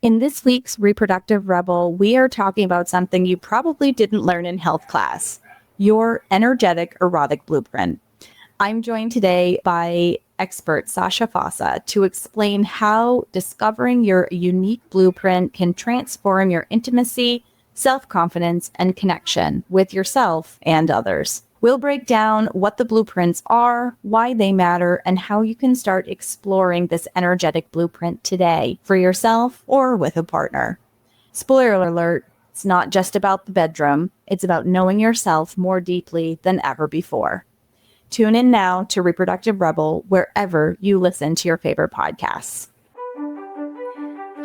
In this week's Reproductive Rebel, we are talking about something you probably didn't learn in health class, your energetic erotic blueprint. I'm joined today by expert Sacha Fossa to explain how discovering your unique blueprint can transform your intimacy, self-confidence, and connection with yourself and others. We'll break down what the blueprints are, why they matter, and how you can start exploring this energetic blueprint today for yourself or with a partner. Spoiler alert, it's not just about the bedroom, it's about knowing yourself more deeply than ever before. Tune in now to Reproductive Rebel wherever you listen to your favorite podcasts.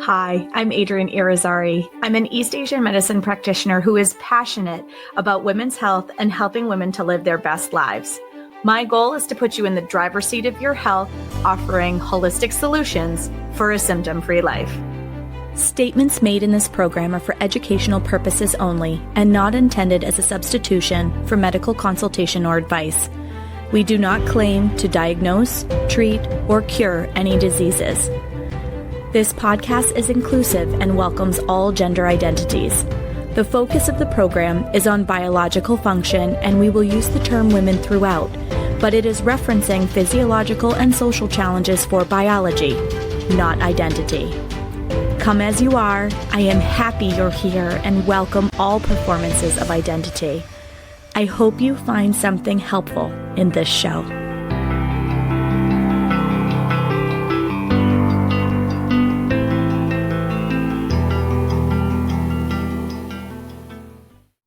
Hi, I'm Adrienne Irizzary. I'm an East Asian medicine practitioner who is passionate about women's health and helping women to live their best lives. My goal is to put you in the driver's seat of your health, offering holistic solutions for a symptom-free life. Statements made in this program are for educational purposes only and not intended as a substitution for medical consultation or advice. We do not claim to diagnose, treat, or cure any diseases. This podcast is inclusive and welcomes all gender identities. The focus of the program is on biological function, and we will use the term women throughout, but it is referencing physiological and social challenges for biology, not identity. Come as you are, I am happy you're here and welcome all performances of identity. I hope you find something helpful in this show.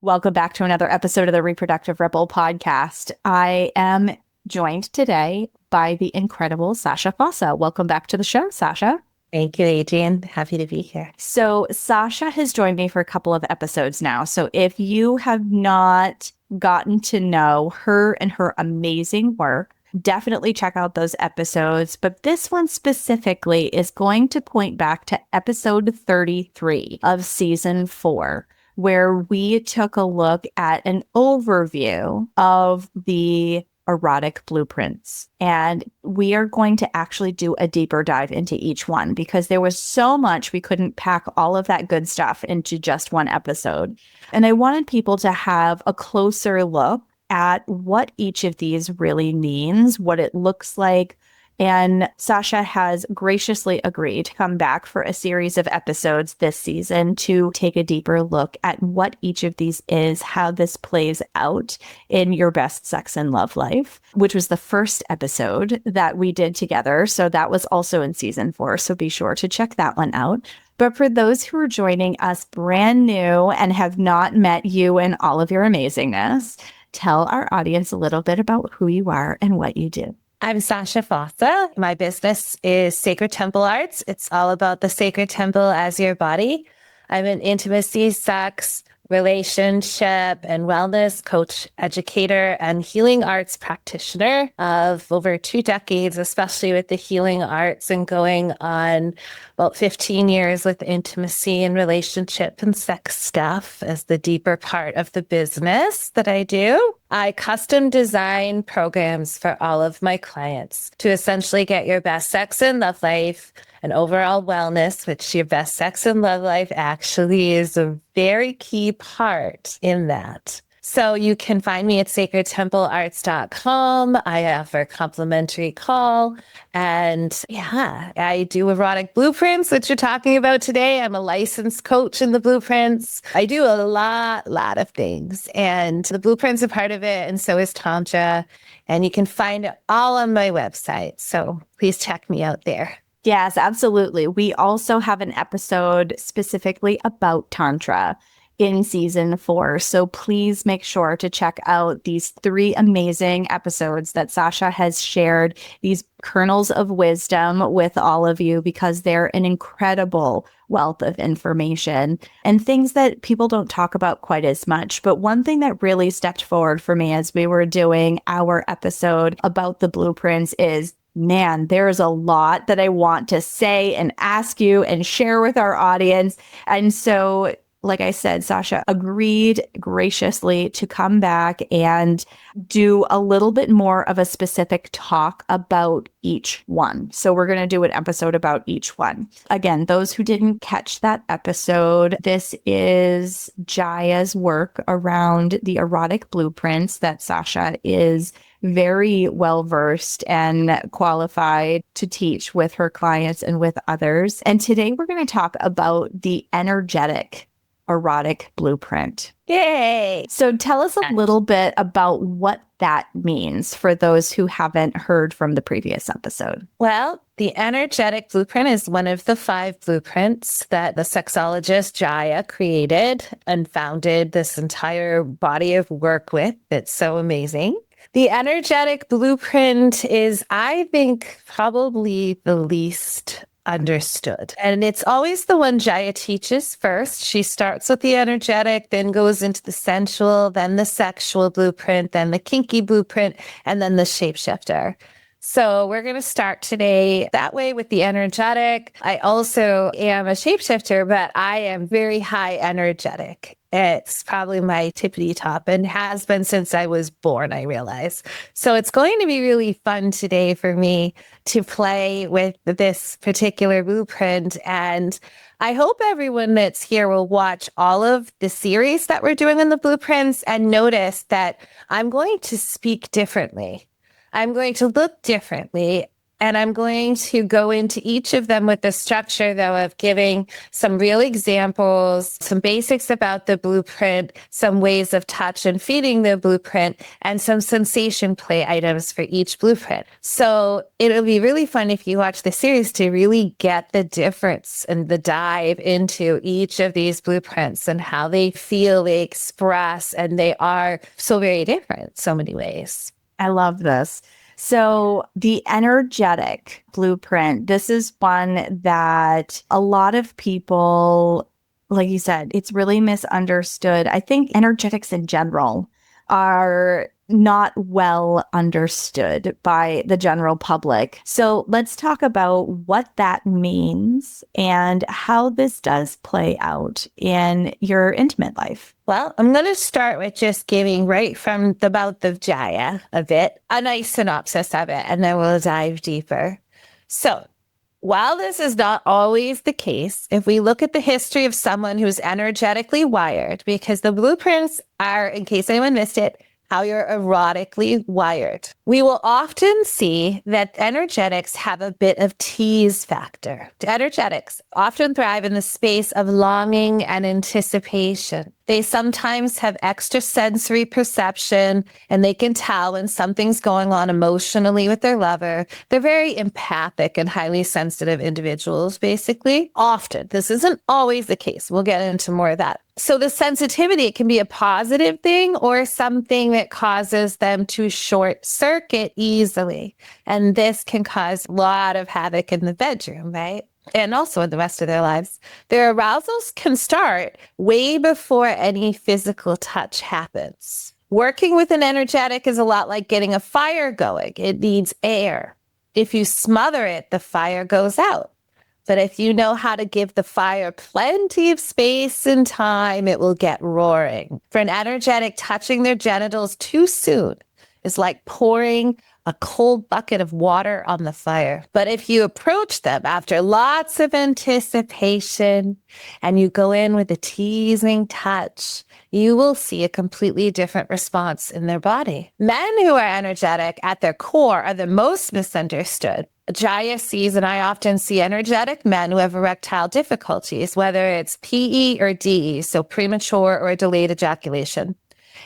Welcome back to another episode of the Reproductive Rebel Podcast. I am joined today by the incredible Sacha Fossa. Welcome back to the show, Sacha. Thank you, Adrienne. Happy to be here. So Sacha has joined me for a couple of episodes now. So if you have not gotten to know her and her amazing work, definitely check out those episodes. But this one specifically is going to point back to episode 33 of season 4. Where we took a look at an overview of the erotic blueprints. And we are going to actually do a deeper dive into each one because there was so much we couldn't pack all of that good stuff into just one episode. And I wanted people to have a closer look at what each of these really means, what it looks like. And Sacha has graciously agreed to come back for a series of episodes this season to take a deeper look at what each of these is, how this plays out in your best sex and love life, which was the first episode that we did together. So that was also in season 4. So be sure to check that one out. But for those who are joining us brand new and have not met you in all of your amazingness, tell our audience a little bit about who you are and what you do. I'm Sacha Fossa. My business is Sacred Temple Arts. It's all about the sacred temple as your body. I'm an intimacy, sex, relationship, and wellness coach, educator, and healing arts practitioner of over 2 decades, especially with the healing arts and going on about 15 years with intimacy and relationship and sex stuff as the deeper part of the business that I do. I custom design programs for all of my clients to essentially get your best sex and love life and overall wellness, which your best sex and love life actually is a very key part in that. So you can find me at sacredtemplearts.com. I offer a complimentary call. And yeah, I do erotic blueprints, which you're talking about today. I'm a licensed coach in the blueprints. I do a lot of things. And the blueprints are part of it. And so is Tantra. And you can find it all on my website. So please check me out there. Yes, absolutely. We also have an episode specifically about Tantra in season 4. So please make sure to check out these 3 amazing episodes that Sacha has shared, these kernels of wisdom with all of you, because they're an incredible wealth of information and things that people don't talk about quite as much. But one thing that really stepped forward for me as we were doing our episode about the blueprints is, man, there's a lot that I want to say and ask you and share with our audience. And so like I said, Sacha agreed graciously to come back and do a little bit more of a specific talk about each one. So we're going to do an episode about each one. Again, those who didn't catch that episode, this is Jaya's work around the erotic blueprints that Sacha is very well versed and qualified to teach with her clients and with others. And today we're going to talk about the energetic erotic blueprint. Yay! So tell us a little bit about what that means for those who haven't heard from the previous episode. Well, the energetic blueprint is one of the 5 blueprints that the sexologist Jaya created and founded this entire body of work with. It's so amazing. The energetic blueprint is, I think, probably the least understood. And it's always the one Jaya teaches first. She starts with the energetic, then goes into the sensual, then the sexual blueprint, then the kinky blueprint, and then the shapeshifter. So we're going to start today that way with the energetic. I also am a shapeshifter, but I am very high energetic. It's probably my tippity top and has been since I was born, I realize. So it's going to be really fun today for me to play with this particular blueprint. And I hope everyone that's here will watch all of the series that we're doing on the blueprints and notice that I'm going to speak differently. I'm going to look differently, and I'm going to go into each of them with the structure, though, of giving some real examples, some basics about the blueprint, some ways of touch and feeding the blueprint, and some sensation play items for each blueprint. So it'll be really fun if you watch the series to really get the difference and the dive into each of these blueprints and how they feel, they express, and they are so very different in so many ways. I love this. So the energetic blueprint, this is one that a lot of people, like you said, it's really misunderstood. I think energetics in general are not well understood by the general public. So let's talk about what that means and how this does play out in your intimate life. Well, I'm going to start with just giving right from the mouth of Jaya a nice synopsis of it, and then we'll dive deeper. So while this is not always the case, if we look at the history of someone who's energetically wired, because the blueprints are, in case anyone missed it, how you're erotically wired. We will often see that energetics have a bit of tease factor. Energetics often thrive in the space of longing and anticipation. They sometimes have extrasensory perception, and they can tell when something's going on emotionally with their lover. They're very empathic and highly sensitive individuals, basically. Often. This isn't always the case. We'll get into more of that. So the sensitivity, it can be a positive thing or something that causes them to short circuit easily. And this can cause a lot of havoc in the bedroom, right? And also in the rest of their lives. Their arousals can start way before any physical touch happens. Working with an energetic is a lot like getting a fire going. It needs air. If you smother it, the fire goes out. But if you know how to give the fire plenty of space and time, it will get roaring. For an energetic, touching their genitals too soon is like pouring a cold bucket of water on the fire. But if you approach them after lots of anticipation and you go in with a teasing touch, you will see a completely different response in their body. Men who are energetic at their core are the most misunderstood. Jaya sees, and I often see energetic men who have erectile difficulties, whether it's PE or DE, so premature or delayed ejaculation.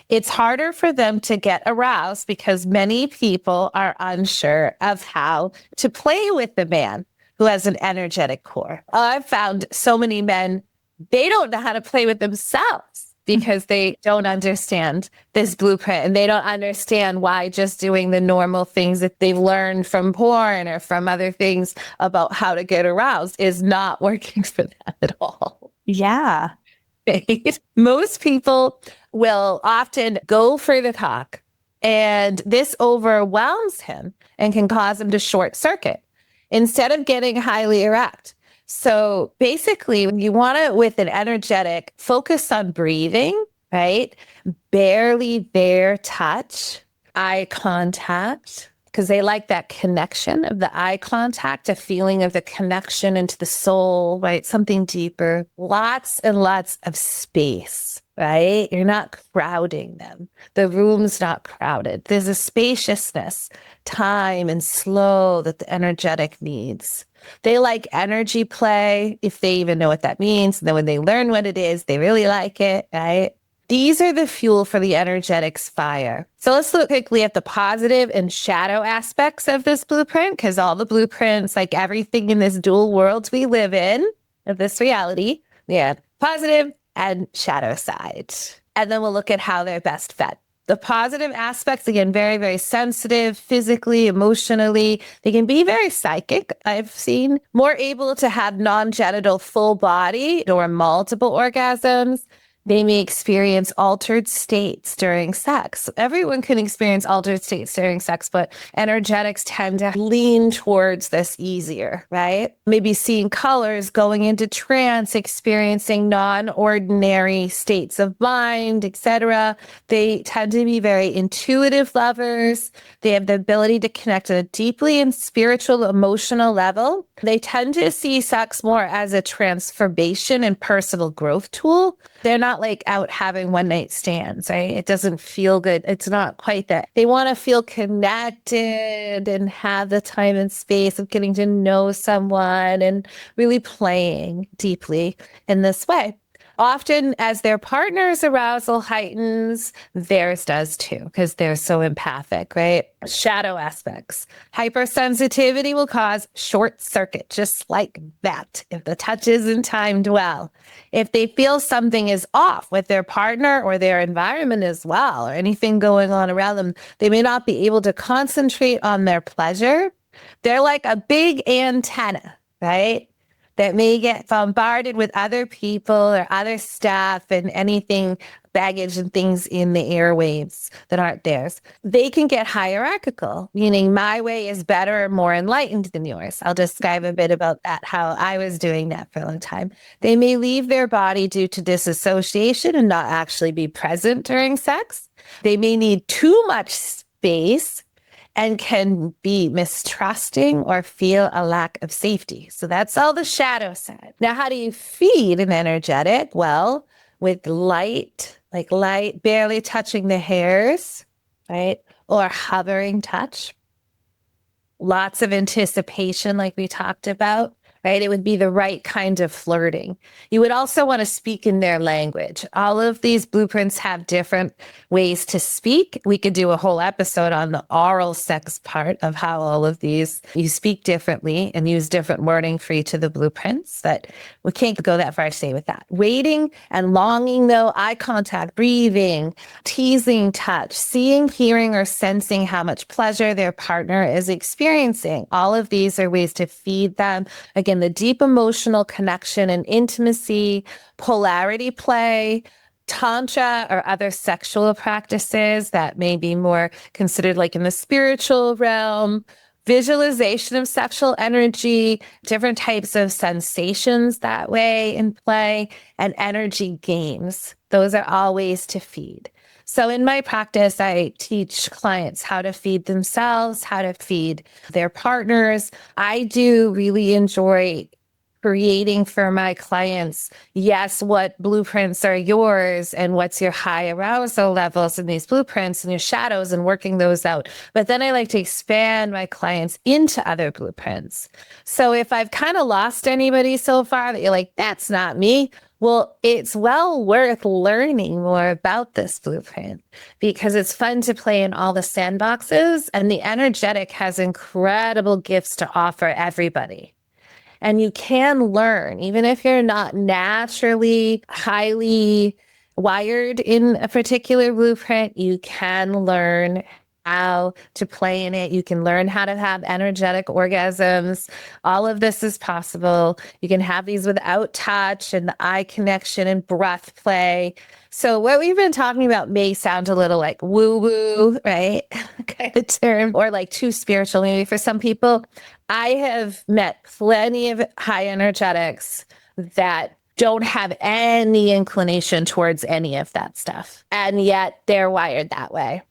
It's harder for them to get aroused because many people are unsure of how to play with the man who has an energetic core. I've found so many men, they don't know how to play with themselves because they don't understand this blueprint, and they don't understand why just doing the normal things that they've learned from porn or from other things about how to get aroused is not working for them at all. Yeah. Right? Most people will often go for the cock, and this overwhelms him and can cause him to short circuit instead of getting highly erect. So basically, you want to, with an energetic, focus on breathing, right? Barely there touch, eye contact, because they like that connection of the eye contact, a feeling of the connection into the soul, right? Something deeper. Lots and lots of space, right? You're not crowding them. The room's not crowded. There's a spaciousness, time, and slow that the energetic needs. They like energy play, if they even know what that means. And then when they learn what it is, they really like it, right? These are the fuel for the energetics fire. So let's look quickly at the positive and shadow aspects of this blueprint, because all the blueprints, like everything in this dual world we live in, of this reality, we have positive and shadow side. And then we'll look at how they're best fed. The positive aspects, again, very, very sensitive, physically, emotionally. They can be very psychic, I've seen. More able to have non-genital full body or multiple orgasms. They may experience altered states during sex. Everyone can experience altered states during sex, but energetics tend to lean towards this easier, right? Maybe seeing colors, going into trance, experiencing non-ordinary states of mind, etc. They tend to be very intuitive lovers. They have the ability to connect at a deeply and spiritual, emotional level. They tend to see sex more as a transformation and personal growth tool. They're not like out having one night stands, right? It doesn't feel good. It's not quite that. They want to feel connected and have the time and space of getting to know someone and really playing deeply in this way. Often as their partner's arousal heightens, theirs does too, because they're so empathic, right? Shadow aspects. Hypersensitivity will cause short circuit, just like that, if the touch isn't timed well. If they feel something is off with their partner or their environment as well, or anything going on around them, they may not be able to concentrate on their pleasure. They're like a big antenna, right? That may get bombarded with other people or other stuff and anything, baggage and things in the airwaves that aren't theirs. They can get hierarchical, meaning my way is better or more enlightened than yours. I'll describe a bit about that, how I was doing that for a long time. They may leave their body due to disassociation and not actually be present during sex. They may need too much space and can be mistrusting or feel a lack of safety. So that's all the shadow side. Now, how do you feed an energetic? Well, with light, like light barely touching the hairs, right? Or hovering touch. Lots of anticipation, like we talked about, right? It would be the right kind of flirting. You would also want to speak in their language. All of these blueprints have different ways to speak. We could do a whole episode on the oral sex part of how all of these, you speak differently and use different wording for each of the blueprints, but we can't go that far today with that. Waiting and longing though, eye contact, breathing, teasing touch, seeing, hearing, or sensing how much pleasure their partner is experiencing. All of these are ways to feed them. Again, the deep emotional connection and intimacy, polarity play, tantra or other sexual practices that may be more considered like in the spiritual realm, visualization of sexual energy, different types of sensations that way in play, and energy games. Those are all ways to feed. So in my practice, I teach clients how to feed themselves, how to feed their partners. I do really enjoy creating for my clients, yes, what blueprints are yours and what's your high arousal levels in these blueprints and your shadows and working those out. But then I like to expand my clients into other blueprints. So if I've kind of lost anybody so far that you're like, that's not me, well, it's well worth learning more about this blueprint because it's fun to play in all the sandboxes, and the energetic has incredible gifts to offer everybody. And you can learn, even if you're not naturally highly wired in a particular blueprint, you can learn how to play in it. You can learn how to have energetic orgasms. All of this is possible. You can have these without touch and the eye connection and breath play. So what we've been talking about may sound a little like woo-woo, right? kind of term, or like too spiritual maybe for some people. I have met plenty of high energetics that don't have any inclination towards any of that stuff. And yet they're wired that way.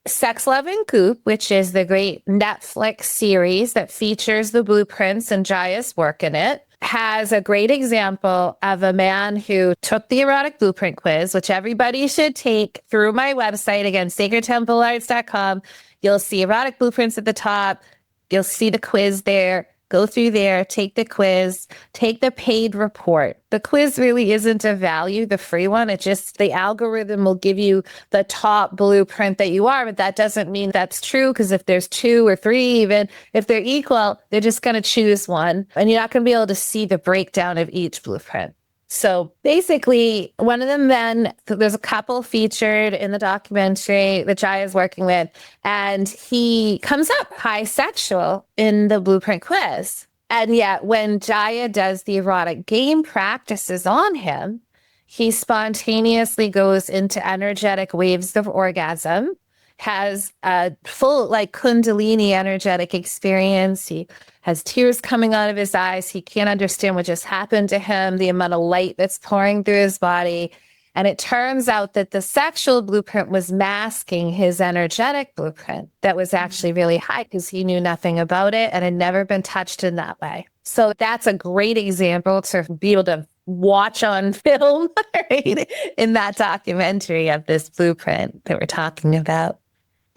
Sex, Love, and Goop, which is the great Netflix series that features the blueprints and Jaya's work in it, has a great example of a man who took the Erotic Blueprint quiz, which everybody should take through my website. Again, sacredtemplearts.com. You'll see Erotic Blueprints at the top. You'll see the quiz there. Go through there, take the quiz, take the paid report. The quiz really isn't a value, the free one. It just, the algorithm will give you the top blueprint that you are, but that doesn't mean that's true, because if there's 2 or 3, even if they're equal, they're just going to choose one, and you're not going to be able to see the breakdown of each blueprint. So basically, one of the men, there's a couple featured in the documentary that Jaya is working with, and he comes up high sexual in the blueprint quiz. And yet when Jaya does the erotic game practices on him, he spontaneously goes into energetic waves of orgasm, has a full like Kundalini energetic experience. He has tears coming out of his eyes. He can't understand what just happened to him, the amount of light that's pouring through his body. And it turns out that the sexual blueprint was masking his energetic blueprint that was actually really high, because he knew nothing about it and had never been touched in that way. So that's a great example to be able to watch on film, right, in that documentary of this blueprint that we're talking about.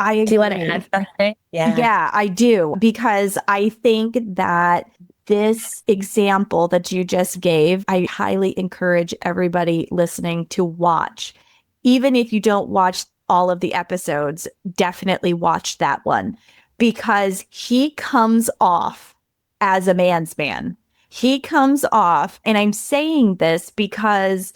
Do you want to add something? Yeah, I do, because I think that this example that you just gave, I highly encourage everybody listening to watch. Even if you don't watch all of the episodes, definitely watch that one, because he comes off as a man's man. He comes off, and I'm saying this because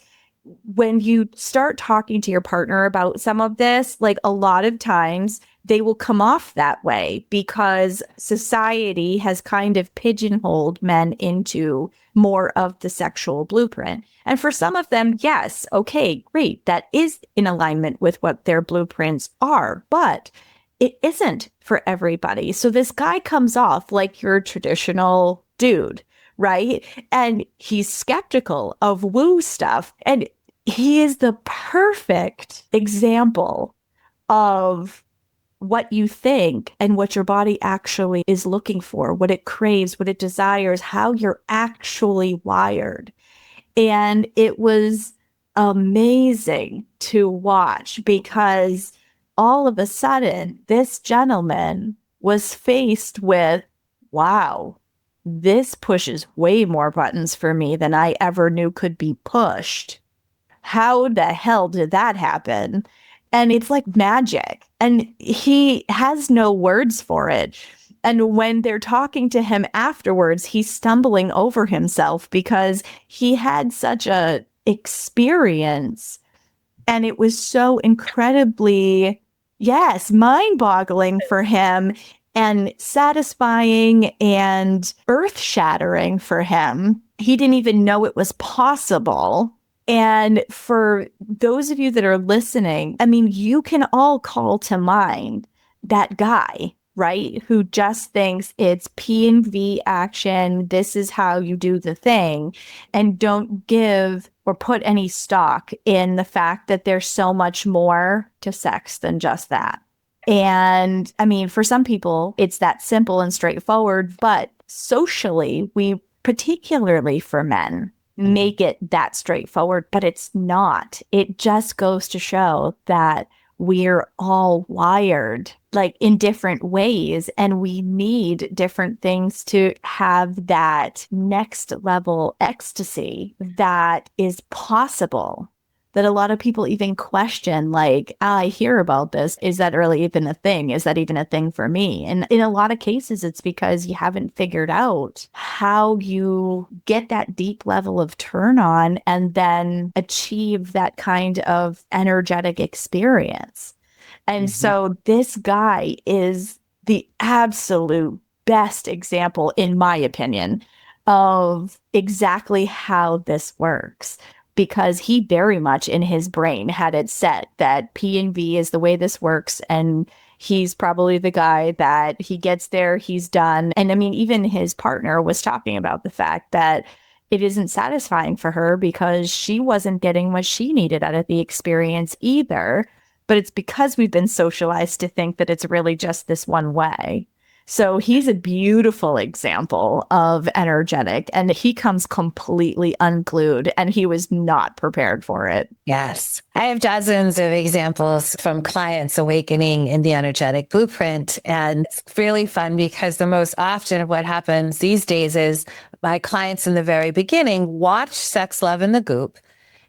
when you start talking to your partner about some of this, like a lot of times they will come off that way because society has kind of pigeonholed men into more of the sexual blueprint. And for some of them, yes, okay, great. That is in alignment with what their blueprints are, but it isn't for everybody. So this guy comes off like your traditional dude, right? And he's skeptical of woo stuff. And he is the perfect example of what you think and what your body actually is looking for, what it craves, what it desires, how you're actually wired. And it was amazing to watch, because all of a sudden, this gentleman was faced with, wow, this pushes way more buttons for me than I ever knew could be pushed. How the hell did that happen? And it's like magic. And he has no words for it. And when they're talking to him afterwards, he's stumbling over himself because he had such a experience. And it was so incredibly, yes, mind-boggling for him, and satisfying and earth-shattering for him. He didn't even know it was possible. And for those of you that are listening, I mean, you can all call to mind that guy, right? Who just thinks it's P and V action. This is how you do the thing, and don't give or put any stock in the fact that there's so much more to sex than just that. And I mean, for some people, it's that simple and straightforward, but socially, we, particularly for men, make it that straightforward, but it's not. It just goes to show that we're all wired like in different ways, and we need different things to have that next level ecstasy that is possible, that a lot of people even question, like, I hear about this. Is that really even a thing? Is that even a thing for me? And in a lot of cases, it's because you haven't figured out how you get that deep level of turn on and then achieve that kind of energetic experience. And so this guy is the absolute best example, in my opinion, of exactly how this works. Because he very much in his brain had it set that P and V is the way this works. And he's probably the guy that he gets there, he's done. And I mean, even his partner was talking about the fact that it isn't satisfying for her because she wasn't getting what she needed out of the experience either. But it's because we've been socialized to think that it's really just this one way. So he's a beautiful example of energetic, and he comes completely unglued, and he was not prepared for it. Yes. I have dozens of examples from clients awakening in the energetic blueprint. And it's really fun because the most often what happens these days is my clients in the very beginning watch Sex, Love, and the Goop.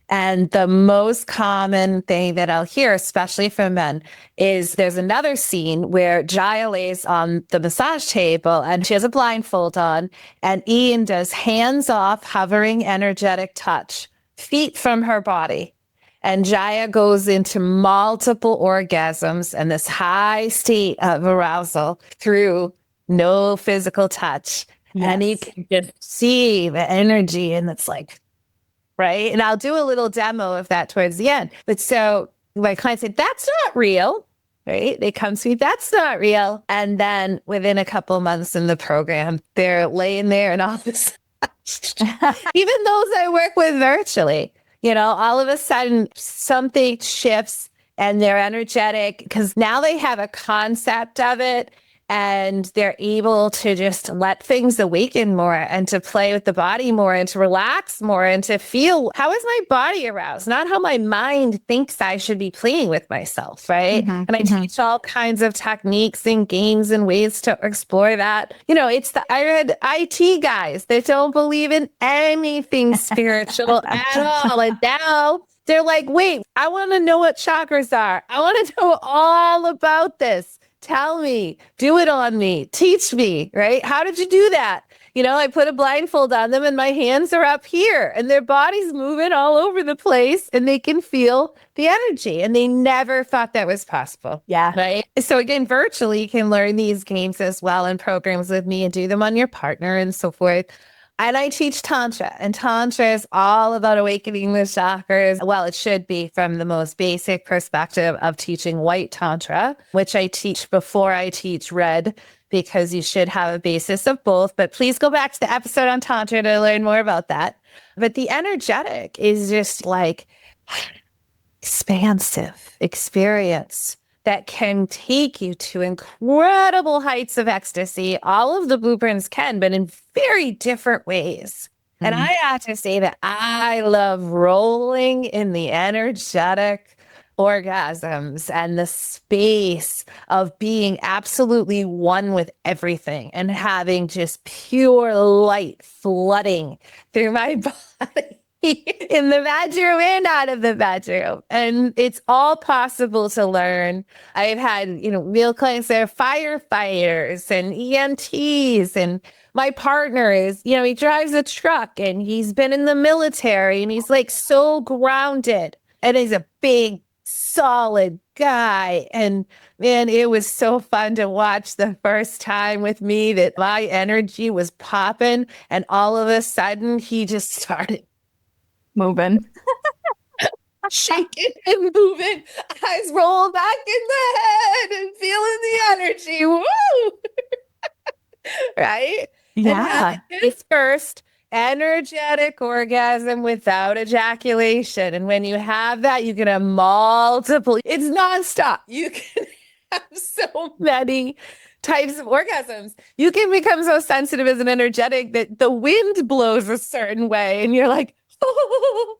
And the most common thing that I'll hear, especially from men, is there's another scene where Jaya lays on the massage table and she has a blindfold on, and Ian does hands-off, hovering, energetic touch, feet from her body. And Jaya goes into multiple orgasms and this high state of arousal through no physical touch. Yes. And you can just see the energy, and it's like, right? And I'll do a little demo of that towards the end. But so my clients say, that's not real, right? They come to me, that's not real. And then within a couple months in the program, they're laying there and all this, even those I work with virtually, all of a sudden something shifts and they're energetic because now they have a concept of it. And they're able to just let things awaken more and to play with the body more and to relax more and to feel, how is my body aroused? Not how my mind thinks I should be playing with myself, right? And I teach all kinds of techniques and games and ways to explore that. I read IT guys that don't believe in anything spiritual at all. And now they're like, wait, I want to know what chakras are. I want to know all about this. Tell me, do it on me, teach me, right? How did you do that? I put a blindfold on them and my hands are up here and their body's moving all over the place and they can feel the energy, and they never thought that was possible. Yeah. Right. So again, virtually you can learn these games as well in programs with me and do them on your partner and so forth. And I teach Tantra, and Tantra is all about awakening the chakras. Well, it should be from the most basic perspective of teaching white Tantra, which I teach before I teach red, because you should have a basis of both. But please go back to the episode on Tantra to learn more about that. But the energetic is just like expansive experience that can take you to incredible heights of ecstasy. All of the blueprints can, but in very different ways. And I have to say that I love rolling in the energetic orgasms and the space of being absolutely one with everything and having just pure light flooding through my body. In the bedroom and out of the bedroom. And it's all possible to learn. I've had, real clients that are firefighters and EMTs, and my partner is, he drives a truck and he's been in the military and he's like so grounded, and he's a big, solid guy. And man, it was so fun to watch the first time with me that my energy was popping, and all of a sudden he just started moving, shaking and moving, eyes roll back in the head and feeling the energy. Woo! Right? Yeah. His first energetic orgasm without ejaculation. And when you have that, you can have multiple, it's nonstop. You can have so many types of orgasms. You can become so sensitive as an energetic that the wind blows a certain way and you're like, oh.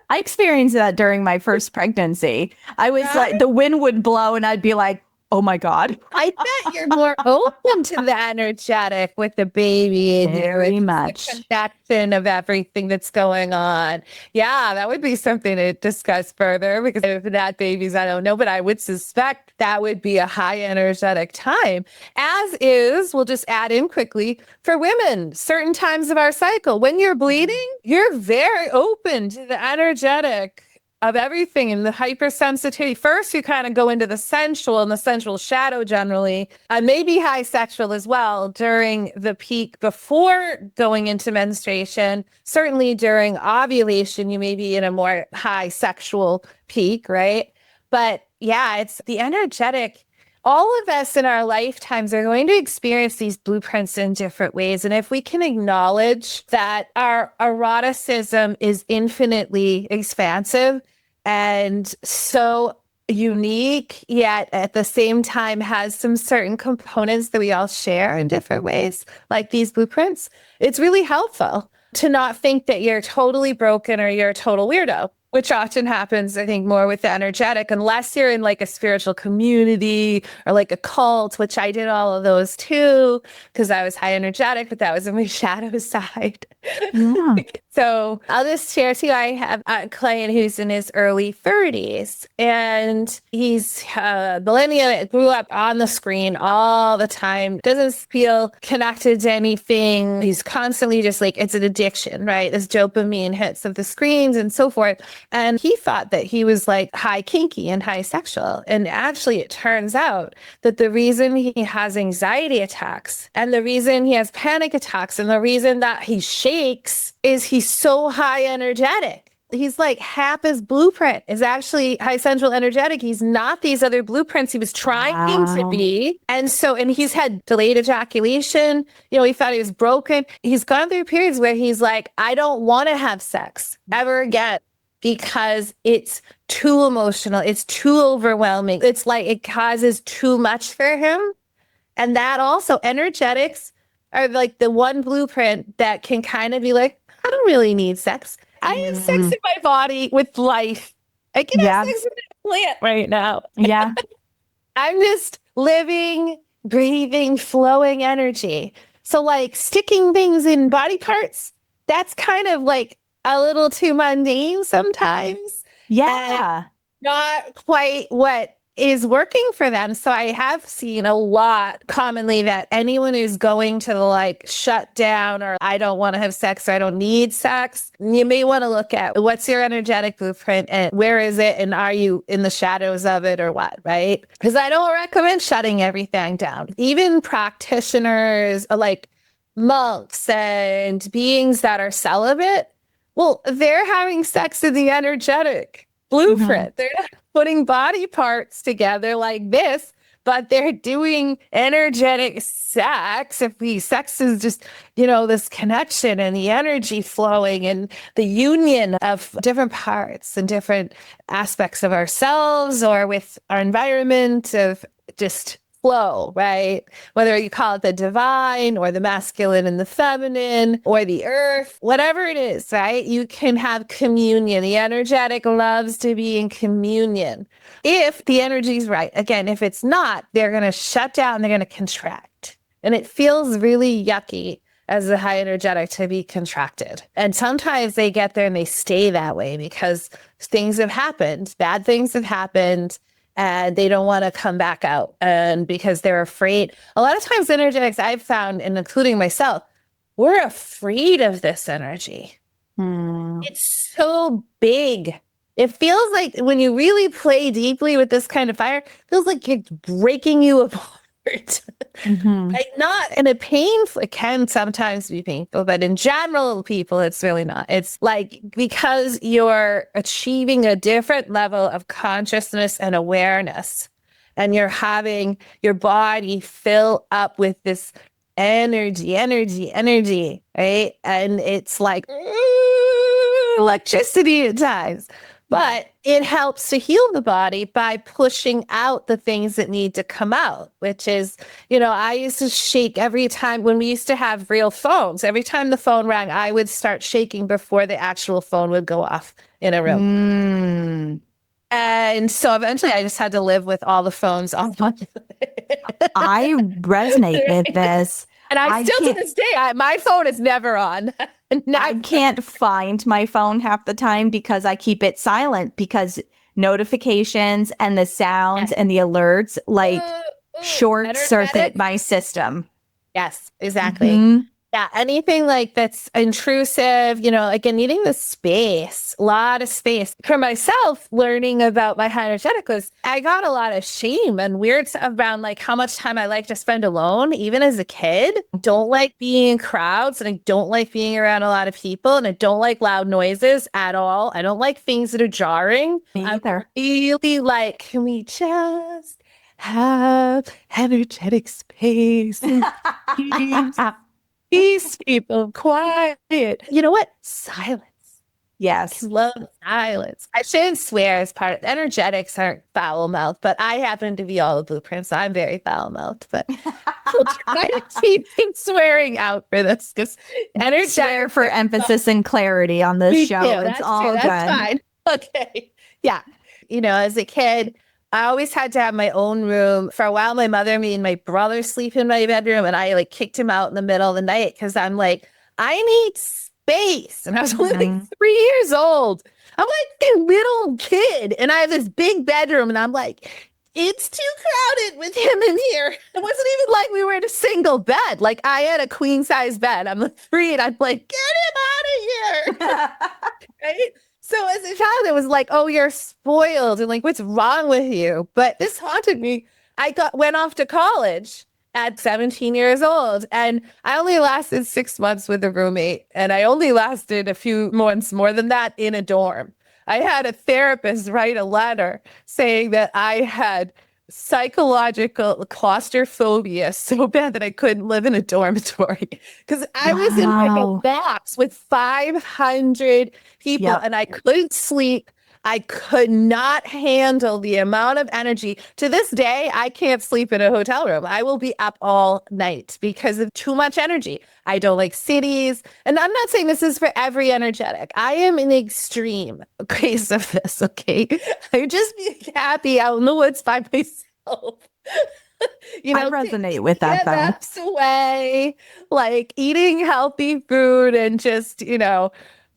I experienced that during my first pregnancy. I was like, the wind would blow and I'd be like, oh my God. I bet you're more open to the energetic with the baby. Very much. The connection of everything that's going on. Yeah, that would be something to discuss further, because if that baby's, I don't know, but I would suspect that would be a high energetic time, as is, we'll just add in quickly, for women, certain times of our cycle. When you're bleeding, you're very open to the energetic of everything and the hypersensitivity. First, you kind of go into the sensual and the sensual shadow generally, and maybe high sexual as well during the peak before going into menstruation. Certainly during ovulation, you may be in a more high sexual peak, right? But yeah, it's the energetic. All of us in our lifetimes are going to experience these blueprints in different ways. And if we can acknowledge that our eroticism is infinitely expansive and so unique, yet at the same time has some certain components that we all share in different ways, like these blueprints, it's really helpful to not think that you're totally broken or you're a total weirdo, which often happens, I think, more with the energetic, unless you're in like a spiritual community or like a cult, which I did all of those too, because I was high energetic, but that was in my shadow side. Yeah. So I'll just share too, I have a client who's in his early 30s and he's a millennial, grew up on the screen all the time, doesn't feel connected to anything. He's constantly just like, it's an addiction, right? This dopamine hits of the screens and so forth. And he thought that he was like high kinky and high sexual. And actually it turns out that the reason he has anxiety attacks and the reason he has panic attacks and the reason that he shakes is he's so high energetic. He's like half his blueprint is actually high sensual energetic. He's not these other blueprints he was trying to be. And he's had delayed ejaculation. He thought he was broken. He's gone through periods where he's like, I don't want to have sex ever again because it's too emotional. It's too overwhelming. It's like it causes too much for him. And that also energetics are like the one blueprint that can kind of be like, I don't really need sex. I have sex in my body with life. I can have sex with a plant right now. Yeah. I'm just living, breathing, flowing energy. So like sticking things in body parts, that's kind of like a little too mundane sometimes. Yeah. Not quite what is working for them. So I have seen a lot commonly that anyone who's going to the like shut down or I don't want to have sex or I don't need sex, you may want to look at what's your energetic blueprint and where is it and are you in the shadows of it or what, right? Because I don't recommend shutting everything down. Even practitioners like monks and beings that are celibate, well, they're having sex in the energetic blueprint. They're not putting body parts together like this, but they're doing energetic sex. Sex is just, this connection and the energy flowing and the union of different parts and different aspects of ourselves or with our environment of just flow, right? Whether you call it the divine or the masculine and the feminine or the earth, whatever it is, right? You can have communion. The energetic loves to be in communion. If the energy is right, again, if it's not, they're going to shut down, they're going to contract. And it feels really yucky as a high energetic to be contracted. And sometimes they get there and they stay that way because things have happened, bad things have happened, and they don't want to come back out. And because they're afraid, a lot of times energetics I've found, and including myself, we're afraid of this energy. It's so big. It feels like when you really play deeply with this kind of fire, it feels like it's breaking you apart. Like not in a painful, it can sometimes be painful, but in general, people, it's really not. It's like because you're achieving a different level of consciousness and awareness, and you're having your body fill up with this energy, right? And it's like electricity at times. But it helps to heal the body by pushing out the things that need to come out, which is, I used to shake every time when we used to have real phones. Every time the phone rang, I would start shaking before the actual phone would go off in a room. And so eventually I just had to live with all the phones on. I resonate with this. And I still to this day, my phone is never on. I can't find my phone half the time because I keep it silent because notifications and the sounds and the alerts short circuit my system. Yes, exactly. Yeah, anything like that's intrusive, again, needing the space, a lot of space. For myself, learning about my high energetic was I got a lot of shame and weird stuff around like how much time I like to spend alone, even as a kid. Don't like being in crowds and I don't like being around a lot of people and I don't like loud noises at all. I don't like things that are jarring. Me either. I really like, can we just have energetic space? Peace, people, quiet. You know what? Silence. Yes. Love silence. I shouldn't swear as part of energetics aren't foul mouthed, but I happen to be all the blueprints. So I'm very foul mouthed, but we'll try to keep swearing out for this because energetic Swear for emphasis and clarity on this show. It's all good. That's fine. Okay. Yeah. As a kid, I always had to have my own room. For a while, my mother, me, and my brother sleep in my bedroom, and I like kicked him out in the middle of the night because I'm like, I need space. And I was only like 3 years old. I'm like a little kid, and I have this big bedroom, and I'm like, it's too crowded with him in here. It wasn't even like we were in a single bed. Like I had a queen size bed. I'm like 3, and I'm like, get him out of here. Right? So as a child, it was like, oh, you're spoiled and like, what's wrong with you? But this haunted me. I went off to college at 17 years old and I only lasted 6 months with a roommate and I only lasted a few months more than that in a dorm. I had a therapist write a letter saying that I had psychological claustrophobia so bad that I couldn't live in a dormitory because I was in like a box with 500 people and I couldn't sleep. I could not handle the amount of energy. To this day, I can't sleep in a hotel room. I will be up all night because of too much energy. I don't like cities. And I'm not saying this is for every energetic. I am in the extreme case of this, okay? I just be happy out in the woods by myself. I resonate with that though. Steps away, like eating healthy food and just,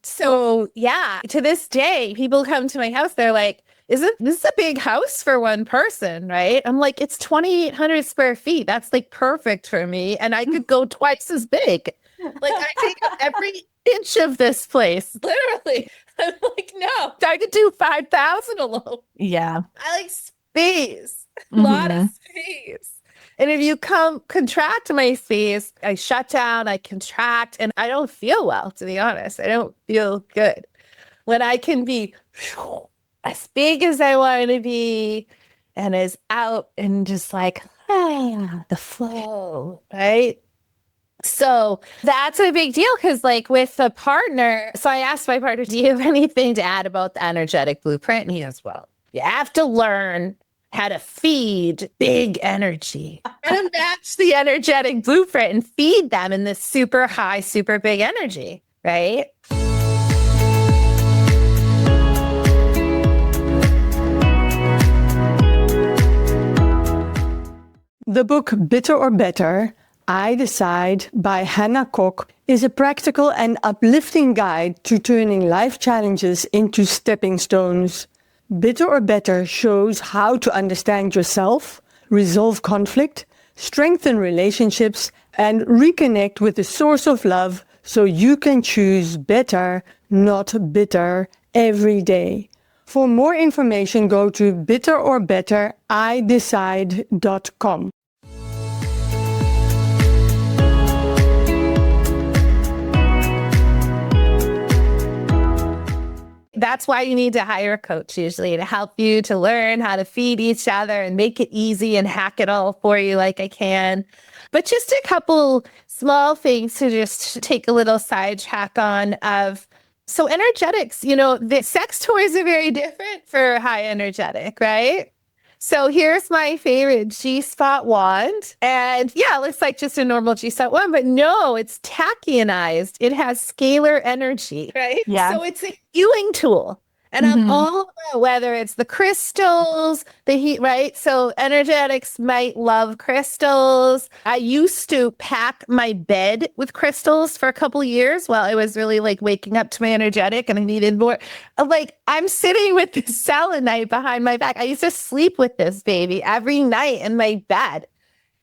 So yeah, to this day, people come to my house, they're like, isn't this a big house for one person, right? I'm like, it's 2,800 square feet. That's like perfect for me. And I could go twice as big. Like I take up every inch of this place, literally. I'm like, no, I could do 5,000 alone. Yeah. I like space, a lot of space. And if you contract my space, I shut down, I contract, and I don't feel well, to be honest. I don't feel good. When I can be as big as I want to be and as out and just like, the flow, right? So that's a big deal because like with a partner, so I asked my partner, do you have anything to add about the energetic blueprint? And he goes, well, you have to learn how to feed big energy and match the energetic blueprint and feed them in this super high, super big energy, right? The book Bitter or Better, I Decide by Hannah Koch is a practical and uplifting guide to turning life challenges into stepping stones. Bitter or Better shows how to understand yourself, resolve conflict, strengthen relationships, and reconnect with the source of love so you can choose better, not bitter, every day. For more information, go to bitterorbetteridecide.com. That's why you need to hire a coach usually to help you to learn how to feed each other and make it easy and hack it all for you like I can. But just a couple small things to just take a little sidetrack on of, so energetics, the sex toys are very different for high energetic, right? So here's my favorite G-spot wand. And yeah, it looks like just a normal G-spot wand, but no, it's tachyonized. It has scalar energy, right? Yeah. So it's a healing tool. And I'm all about whether it's the crystals, the heat, right? So energetics might love crystals. I used to pack my bed with crystals for a couple of years while I was really like waking up to my energetic and I needed more. Like I'm sitting with this selenite behind my back. I used to sleep with this baby every night in my bed.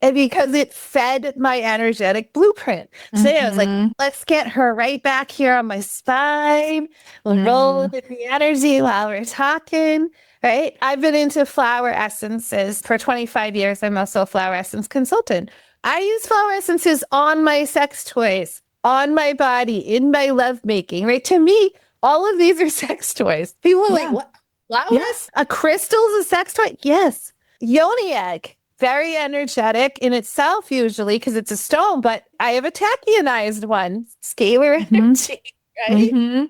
And because it fed my energetic blueprint. So I was like, let's get her right back here on my spine. We'll roll with the energy while we're talking, right? I've been into flower essences for 25 years. I'm also a flower essence consultant. I use flower essences on my sex toys, on my body, in my lovemaking, right? To me, all of these are sex toys. People are like, what? Flowers? A crystal's a sex toy? Yes. Yoni egg. Very energetic in itself, usually, because it's a stone, but I have a tachyonized one, scalar energy, right?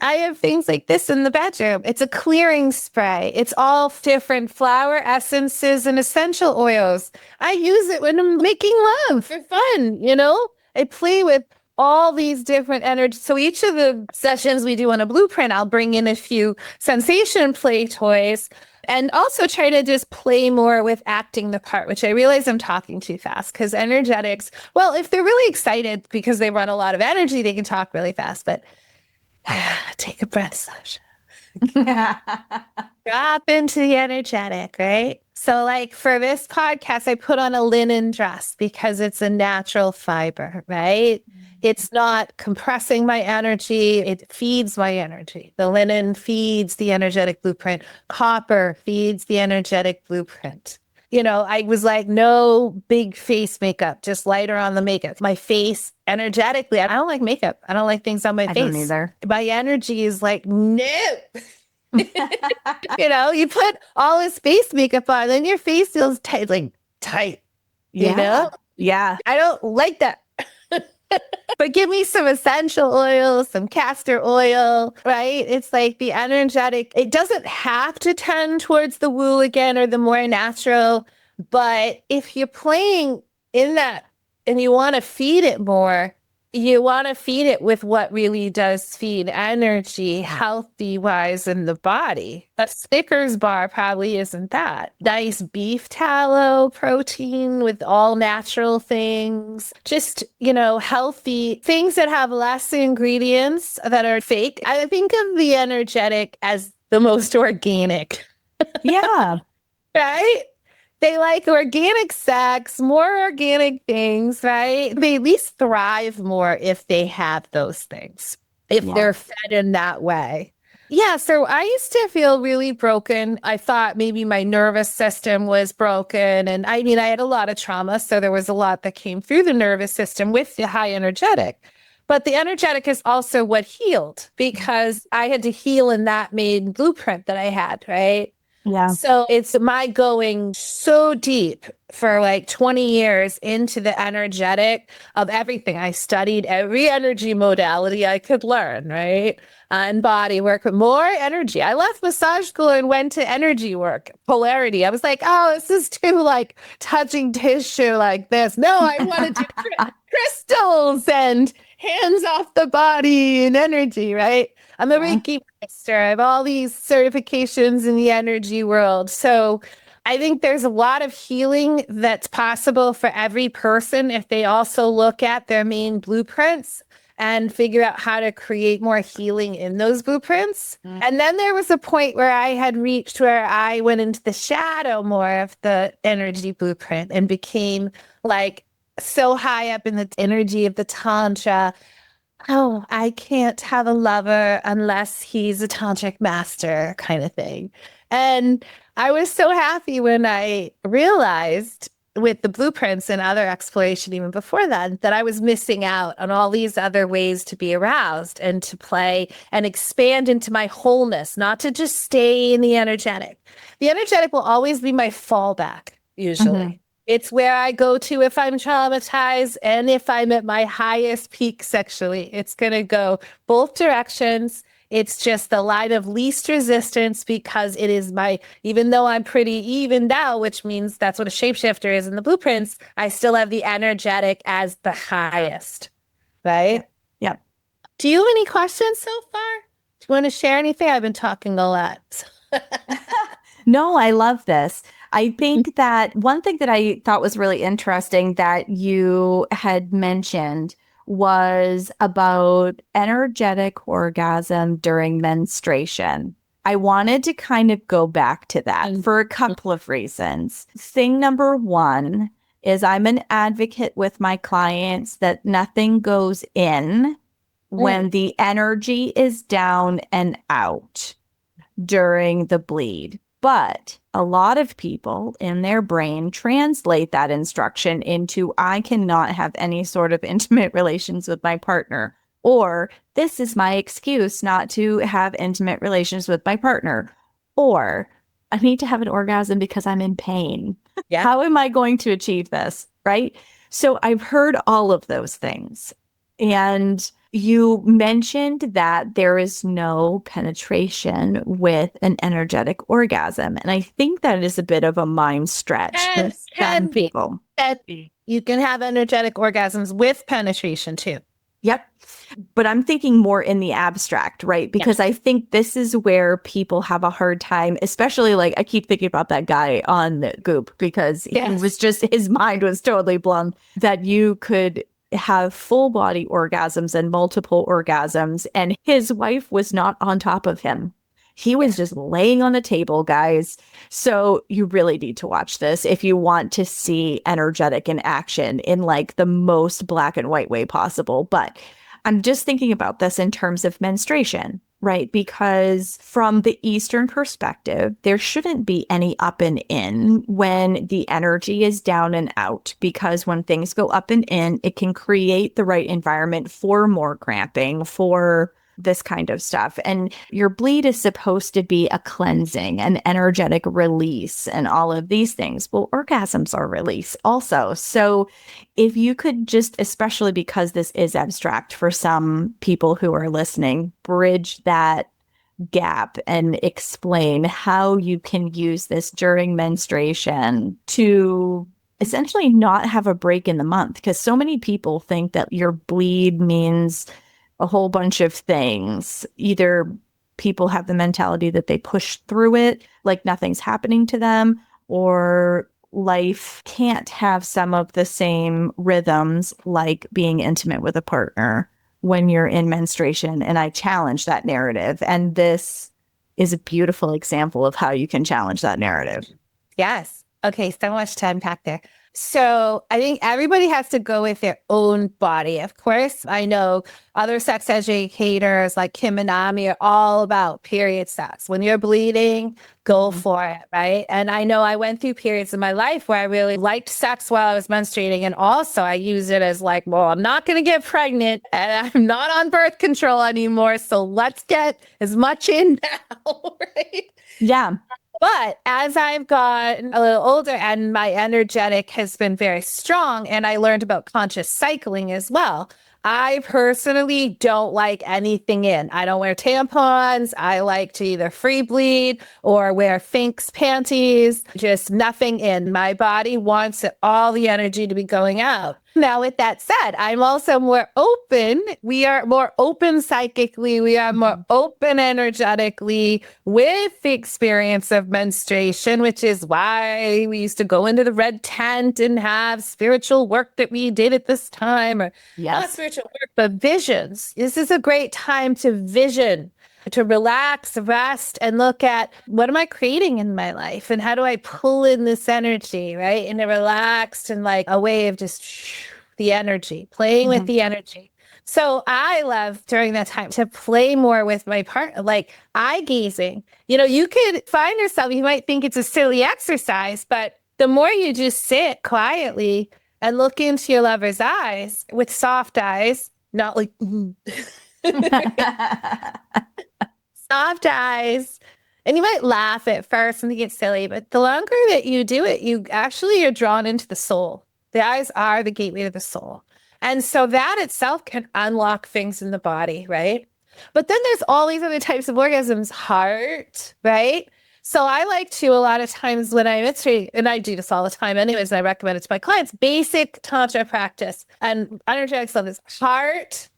I have things like this in the bedroom. It's a clearing spray. It's all different flower essences and essential oils. I use it when I'm making love for fun, you know? I play with all these different energies. So each of the sessions we do on a blueprint, I'll bring in a few sensation play toys. And also try to just play more with acting the part, which I realize I'm talking too fast because energetics, well, if they're really excited because they run a lot of energy, they can talk really fast. But take a breath, Sacha. Drop into the energetic, right? So like for this podcast, I put on a linen dress because it's a natural fiber, right? It's not compressing my energy. It feeds my energy. The linen feeds the energetic blueprint. Copper feeds the energetic blueprint. You know, I was like, no big face makeup, just lighter on the makeup. My face energetically, I don't like makeup. I don't like things on my face. I don't either. My energy is like, no. You know, you put all this face makeup on, then your face feels tight, you know? Yeah. I don't like that. But give me some essential oils, some castor oil, right? It's like the energetic, it doesn't have to tend towards the woo again or the more natural. But if you're playing in that and you want to feed it more, you want to feed it with what really does feed energy healthy wise in the body. A Snickers bar probably isn't that. Nice beef tallow protein with all natural things. Just, you know, healthy things that have less ingredients that are fake. I think of the energetic as the most organic. Yeah. Right? They like organic sex, more organic things, right? They at least thrive more if they have those things, if they're fed in that way. Yeah, so I used to feel really broken. I thought maybe my nervous system was broken. And I mean, I had a lot of trauma, so there was a lot that came through the nervous system with the high energetic. But the energetic is also what healed because I had to heal in that main blueprint that I had, right? Yeah. So it's my going so deep for like 20 years into the energetic of everything. I studied every energy modality I could learn, right? And body work with more energy. I left massage school and went to energy work, polarity. I was like, oh, this is too like touching tissue like this. No, I want to do crystals and hands off the body and energy, right? I'm a Reiki master. I have all these certifications in the energy world. So I think there's a lot of healing that's possible for every person if they also look at their main blueprints and figure out how to create more healing in those blueprints. And then there was a point where I had reached where I went into the shadow more of the energy blueprint and became like so high up in the energy of the Tantra. Oh, I can't have a lover unless he's a tantric master kind of thing. And I was so happy when I realized with the blueprints and other exploration even before that, that I was missing out on all these other ways to be aroused and to play and expand into my wholeness, not to just stay in the energetic. The energetic will always be my fallback, usually. It's where I go to if I'm traumatized and if I'm at my highest peak sexually. It's going to go both directions. It's just the line of least resistance because it is my, even though I'm pretty even now, which means that's what a shapeshifter is in the blueprints, I still have the energetic as the highest, right? Yeah. Do you have any questions so far? Do you want to share anything? I've been talking a lot. No, I love this. I think that one thing that I thought was really interesting that you had mentioned was about energetic orgasm during menstruation. I wanted to kind of go back to that for a couple of reasons. Thing number one is I'm an advocate with my clients that nothing goes in when the energy is down and out during the bleed. But a lot of people in their brain translate that instruction into, I cannot have any sort of intimate relations with my partner, or this is my excuse not to have intimate relations with my partner, or I need to have an orgasm because I'm in pain. Yeah. How am I going to achieve this? Right? So I've heard all of those things. And you mentioned that there is no penetration with an energetic orgasm. And I think that is a bit of a mind stretch for some people. You can have energetic orgasms with penetration too. Yep. But I'm thinking more in the abstract, right? Because I think this is where people have a hard time, especially like I keep thinking about that guy on the Goop because he was just, his mind was totally blown that you could have full body orgasms and multiple orgasms. And his wife was not on top of him. He was just laying on the table, guys. So you really need to watch this if you want to see energetic in action in like the most black and white way possible. But I'm just thinking about this in terms of menstruation, right? Because from the Eastern perspective, there shouldn't be any up and in when the energy is down and out, because when things go up and in, it can create the right environment for more cramping, for this kind of stuff. And your bleed is supposed to be a cleansing, an energetic release, and all of these things. Well, orgasms are release also. So if you could just, especially because this is abstract for some people who are listening, bridge that gap and explain how you can use this during menstruation to essentially not have a break in the month. Because so many people think that your bleed means a whole bunch of things. Either people have the mentality that they push through it like nothing's happening to them, or life can't have some of the same rhythms like being intimate with a partner when you're in menstruation. And I challenge that narrative. And this is a beautiful example of how you can challenge that narrative. Yes. Okay. So much to unpack there. So I think everybody has to go with their own body. Of course, I know other sex educators like Kim and Ami are all about period sex. When you're bleeding, go for it, right? And I know I went through periods in my life where I really liked sex while I was menstruating. And also I use it as like, well, I'm not going to get pregnant and I'm not on birth control anymore. So let's get as much in now, right? Yeah. But as I've gotten a little older and my energetic has been very strong, and I learned about conscious cycling as well, I personally don't like anything in. I don't wear tampons. I like to either free bleed or wear Finks panties, just nothing in. My body wants all the energy to be going out. Now, with that said, I'm also more open. We are more open psychically. We are more open energetically with the experience of menstruation, which is why we used to go into the red tent and have spiritual work that we did at this time. Or not spiritual work, but visions. This is a great time to vision, to relax, rest, and look at what am I creating in my life and how do I pull in this energy, right? In a relaxed and like a way of just the energy, playing with the energy. So I love during that time to play more with my partner, like eye gazing. You know, you could find yourself, you might think it's a silly exercise, but the more you just sit quietly and look into your lover's eyes with soft eyes, not like soft eyes. And you might laugh at first and think it's silly, but the longer that you do it, you actually are drawn into the soul. The eyes are the gateway to the soul. And so that itself can unlock things in the body, right? But then there's all these other types of orgasms, heart, right? So I like to, a lot of times when I menstruate, and I do this all the time anyways, and I recommend it to my clients, basic tantra practice. And energetics on this heart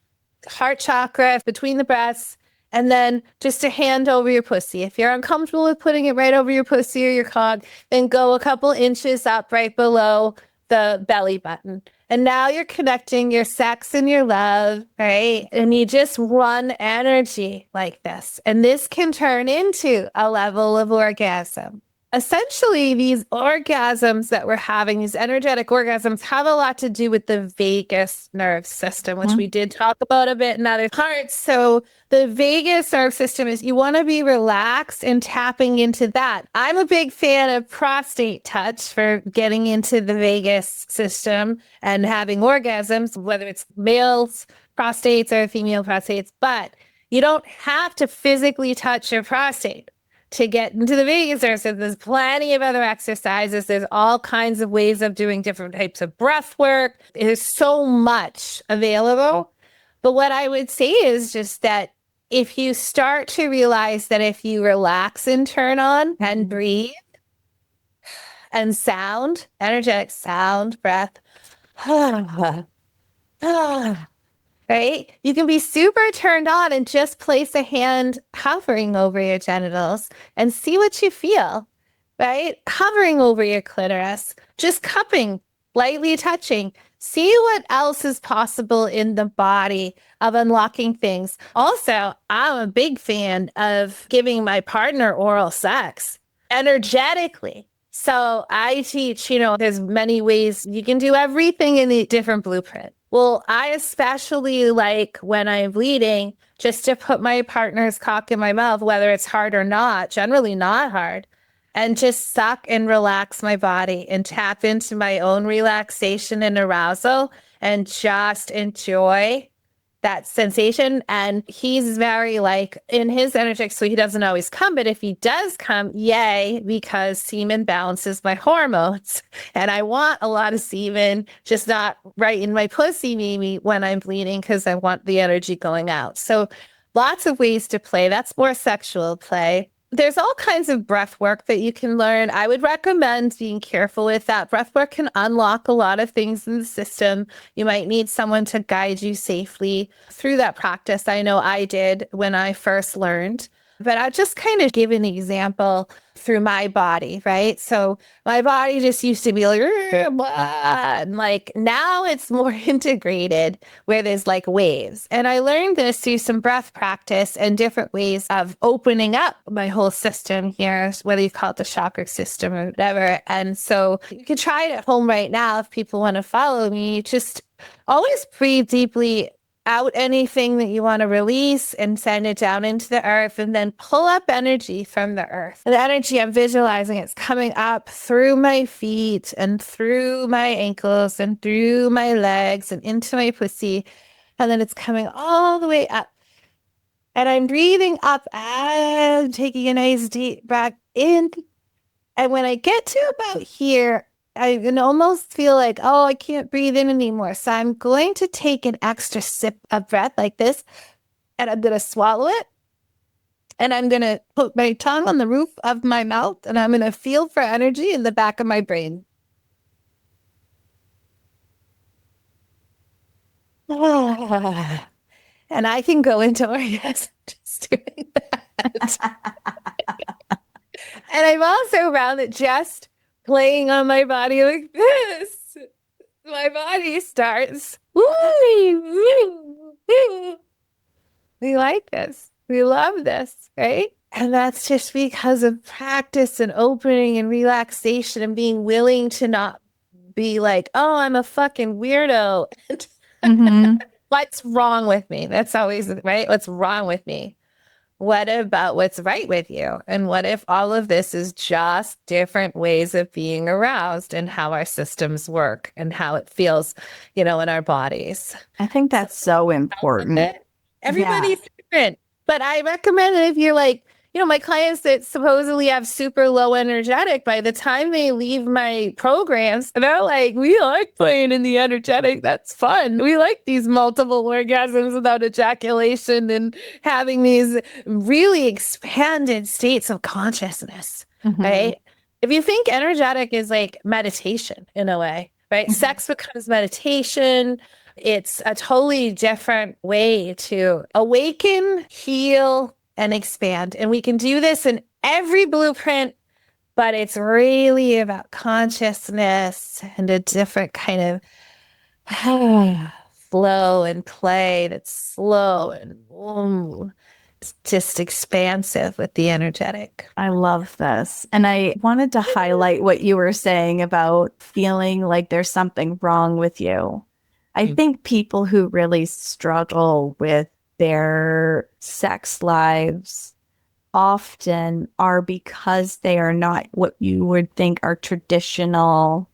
chakra between the breasts, and then just a hand over your pussy. If you're uncomfortable with putting it right over your pussy or your cog, then go a couple inches up right below the belly button. And now you're connecting your sex and your love, right? And you just run energy like this. And this can turn into a level of orgasm. essentially these orgasms that we're having, these energetic orgasms, have a lot to do with the vagus nerve system, which we did talk about a bit in other parts. So the vagus nerve system is, you want to be relaxed and tapping into that. I'm a big fan of prostate touch for getting into the vagus system and having orgasms, whether it's males prostates or female prostates, but you don't have to physically touch your prostate to get into the vagus nerve. So there's plenty of other exercises. There's all kinds of ways of doing different types of breath work. There's so much available. But what I would say is just that if you start to realize that if you relax and turn on and breathe and sound, energetic sound, breath, right? You can be super turned on and just place a hand hovering over your genitals and see what you feel, right? Hovering over your clitoris, just cupping, lightly touching. See what else is possible in the body of unlocking things. Also, I'm a big fan of giving my partner oral sex energetically. So I teach, there's many ways you can do everything in the different blueprint. Well, I especially like when I'm bleeding, just to put my partner's cock in my mouth, whether it's hard or not, generally not hard, and just suck and relax my body and tap into my own relaxation and arousal and just enjoy that sensation. And he's very in his energetic, so he doesn't always come, but if he does come, yay, because semen balances my hormones. And I want a lot of semen, just not right in my pussy maybe when I'm bleeding, because I want the energy going out. So lots of ways to play. That's more sexual play. There's all kinds of breath work that you can learn. I would recommend being careful with that. Breath work can unlock a lot of things in the system. You might need someone to guide you safely through that practice. I know I did when I first learned. But I'll just kind of give an example through my body, right? So my body just used to be and now it's more integrated where there's waves. And I learned this through some breath practice and different ways of opening up my whole system here, whether you call it the chakra system or whatever. And so you can try it at home right now if people want to follow me. Just always breathe deeply out anything that you want to release and send it down into the earth, and then pull up energy from the earth. And the energy, I'm visualizing it's coming up through my feet and through my ankles and through my legs and into my pussy. And then it's coming all the way up. And I'm breathing up and taking a nice deep breath in. And when I get to about here, I can almost feel I can't breathe in anymore. So I'm going to take an extra sip of breath like this, and I'm going to swallow it. And I'm going to put my tongue on the roof of my mouth, and I'm going to feel for energy in the back of my brain. And I can go into orgasm just doing that. And I'm also around it just playing on my body like this. My body starts. We like this. We love this, right? And that's just because of practice and opening and relaxation and being willing to not be I'm a fucking weirdo. What's wrong with me? That's always right. What's wrong with me? What about what's right with you? And what if all of this is just different ways of being aroused and how our systems work and how it feels, in our bodies? I think that's so important. Everybody's different. But I recommend that if you're my clients that supposedly have super low energetic, by the time they leave my programs, they're we like playing in the energetic. That's fun. We like these multiple orgasms without ejaculation and having these really expanded states of consciousness, right? If you think energetic is meditation in a way, right? Sex becomes meditation. It's a totally different way to awaken, heal, and expand. And we can do this in every blueprint, but it's really about consciousness and a different kind of flow and play that's slow and just expansive with the energetic. I love this. And I wanted to highlight what you were saying about feeling like there's something wrong with you. I think people who really struggle with their sex lives often are because they are not what you would think are traditional,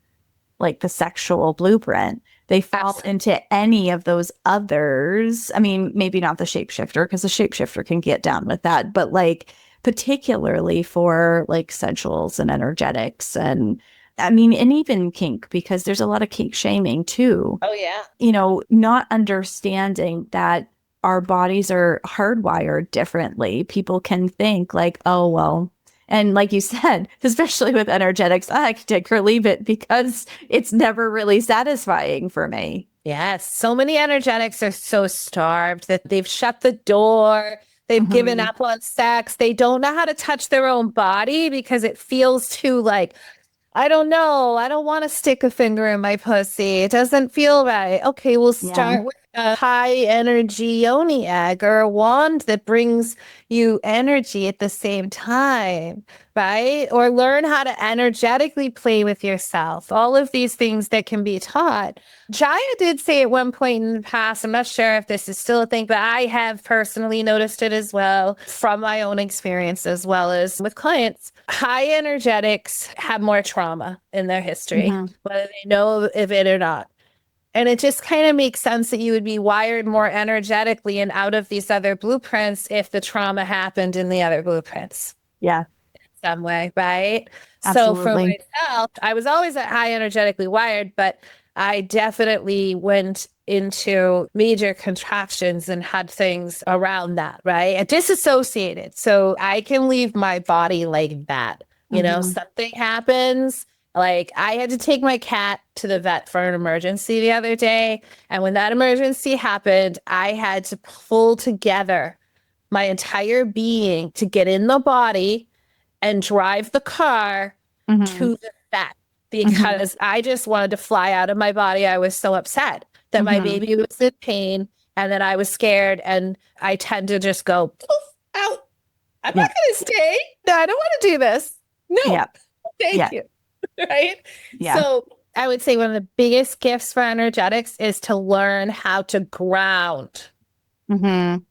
like the sexual blueprint. They fall into any of those others. I mean, maybe not the shapeshifter, because the shapeshifter can get down with that, but like particularly for like sensuals and energetics, and I mean, and even kink, because there's a lot of kink shaming too. Oh, yeah. You know, not understanding that our bodies are hardwired differently. People can think like, oh, well, and like you said, especially with energetics, I can take or leave it because it's never really satisfying for me. Yes. So many energetics are so starved that they've shut the door. They've given up on sex. They don't know how to touch their own body because it feels too like, I don't know. I don't want to stick a finger in my pussy. It doesn't feel right. Okay, we'll start with a high energy yoni egg or a wand that brings you energy at the same time, right? Or learn how to energetically play with yourself. All of these things that can be taught. Jaya did say at one point in the past, I'm not sure if this is still a thing, but I have personally noticed it as well from my own experience as well as with clients. High energetics have more trauma in their history, whether they know of it or not. And it just kind of makes sense that you would be wired more energetically and out of these other blueprints if the trauma happened in the other blueprints. Yeah. In some way, right? Absolutely. So for myself, I was always high energetically wired, but I definitely went into major contractions and had things around that, right? And disassociated. So I can leave my body like that. You know, something happens. Like I had to take my cat to the vet for an emergency the other day. And when that emergency happened, I had to pull together my entire being to get in the body and drive the car to the vet because I just wanted to fly out of my body. I was so upset that my baby was in pain and that I was scared. And I tend to just go, poof, out. I'm not going to stay. No, I don't want to do this. No, thank you. Right? Yeah. So I would say one of the biggest gifts for energetics is to learn how to ground. Ground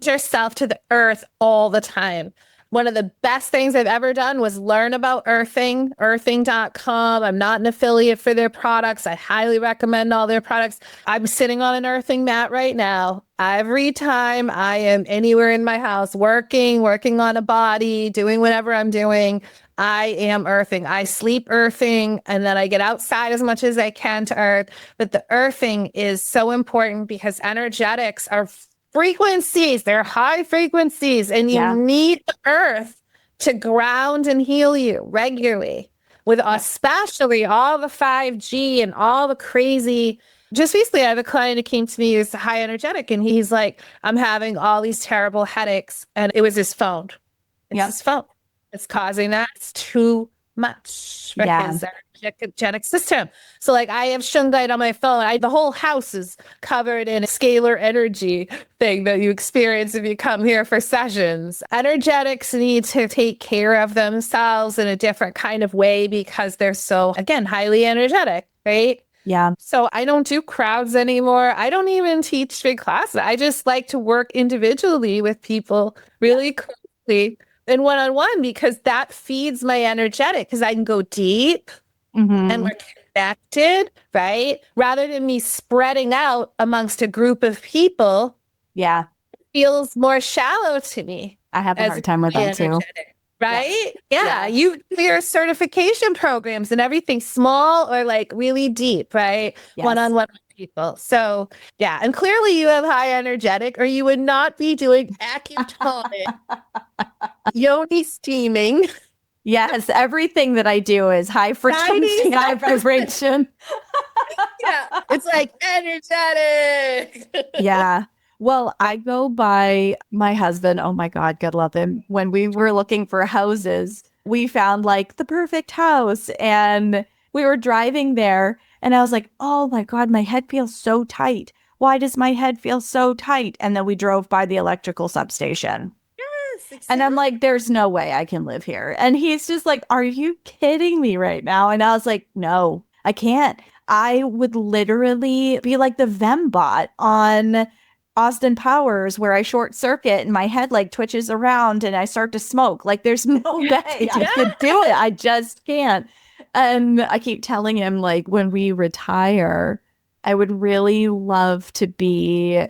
yourself to the earth all the time. One of the best things I've ever done was learn about earthing, earthing.com. I'm not an affiliate for their products. I highly recommend all their products. I'm sitting on an earthing mat right now. Every time I am anywhere in my house, working on a body, doing whatever I'm doing, I am earthing. I sleep earthing, and then I get outside as much as I can to earth. But the earthing is so important because energetics are frequencies. They're high frequencies, and you need the earth to ground and heal you regularly. With especially all the 5G and all the crazy. Just recently, I have a client who came to me who's high energetic, and he's like, I'm having all these terrible headaches. And it was his phone. It's his phone. It's causing that. It's too much for his energetic system. So like I have shungite on my phone. The whole house is covered in a scalar energy thing that you experience if you come here for sessions. Energetics need to take care of themselves in a different kind of way because they're so, again, highly energetic, right? Yeah. So I don't do crowds anymore. I don't even teach big classes. I just like to work individually with people really closely and one-on-one because that feeds my energetic because I can go deep and we're connected, right? Rather than me spreading out amongst a group of people. Yeah. It feels more shallow to me. I have a hard time with that too. Right? Yeah. You clear certification programs and everything small or like really deep, right? One-on-one with people. So yeah. And clearly you have high energetic or you would not be doing acutonic, yoni steaming. Yes. Everything that I do is high frequency, high vibration. Yeah. It's like energetic. Yeah. Well, I go by my husband. Oh my God, God love him. When we were looking for houses, we found like the perfect house and we were driving there and I was like, oh my God, my head feels so tight. Why does my head feel so tight? And then we drove by the electrical substation. And I'm like, there's no way I can live here. And he's just like, are you kidding me right now? And I was like, no, I can't. I would literally be like the Vembot on Austin Powers, where I short circuit and my head like twitches around and I start to smoke. Like, there's no way I could do it. I just can't. And I keep telling him, like, when we retire, I would really love to be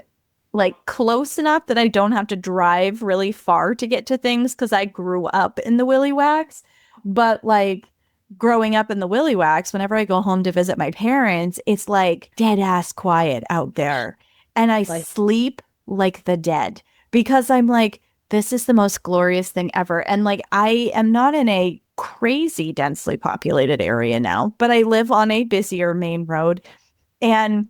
like close enough that I don't have to drive really far to get to things, because I grew up in the Willy Wax. But like growing up in the Willy Wax, whenever I go home to visit my parents, it's like dead ass quiet out there. And I sleep like the dead, because I'm like, this is the most glorious thing ever. And like, I am not in a crazy densely populated area now, but I live on a busier main road, and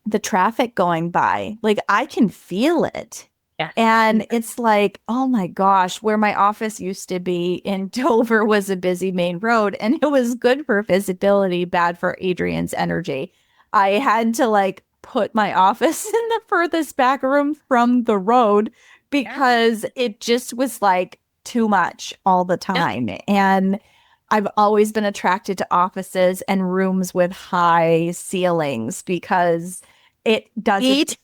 the traffic going by, like, I can feel it. Yeah. And it's like, oh my gosh, where my office used to be in Dover was a busy main road, and it was good for visibility, bad for Adrienne's energy. I had to like put my office in the furthest back room from the road, because it just was like too much all the time. Yeah. And I've always been attracted to offices and rooms with high ceilings, because it doesn't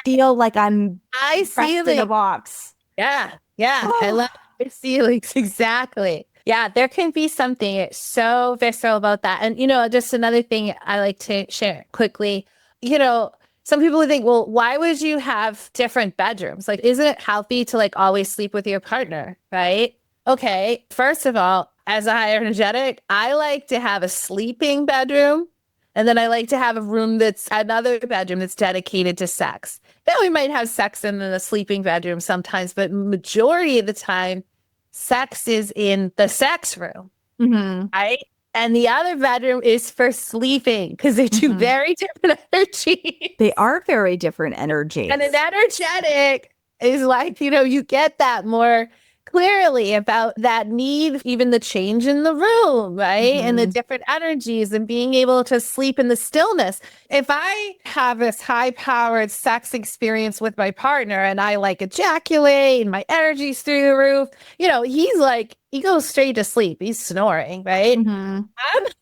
feel like I'm pressed in a box. Yeah. I love high ceilings. Exactly. Yeah, there can be something so visceral about that. And, just another thing I like to share quickly, some people would think, well, why would you have different bedrooms? Like, isn't it healthy to like always sleep with your partner, right? Okay, first of all, as a high energetic, I like to have a sleeping bedroom. And then I like to have a room that's another bedroom that's dedicated to sex. Then we might have sex in the sleeping bedroom sometimes, but majority of the time, sex is in the sex room, right? And the other bedroom is for sleeping, because they're two very different energies. They are very different energies. And an energetic is like, you get that more clearly about that need, even the change in the room, right? And the different energies and being able to sleep in the stillness. If I have this high-powered sex experience with my partner and I like ejaculate and my energy's through the roof, he's like, he goes straight to sleep. He's snoring, right? I'm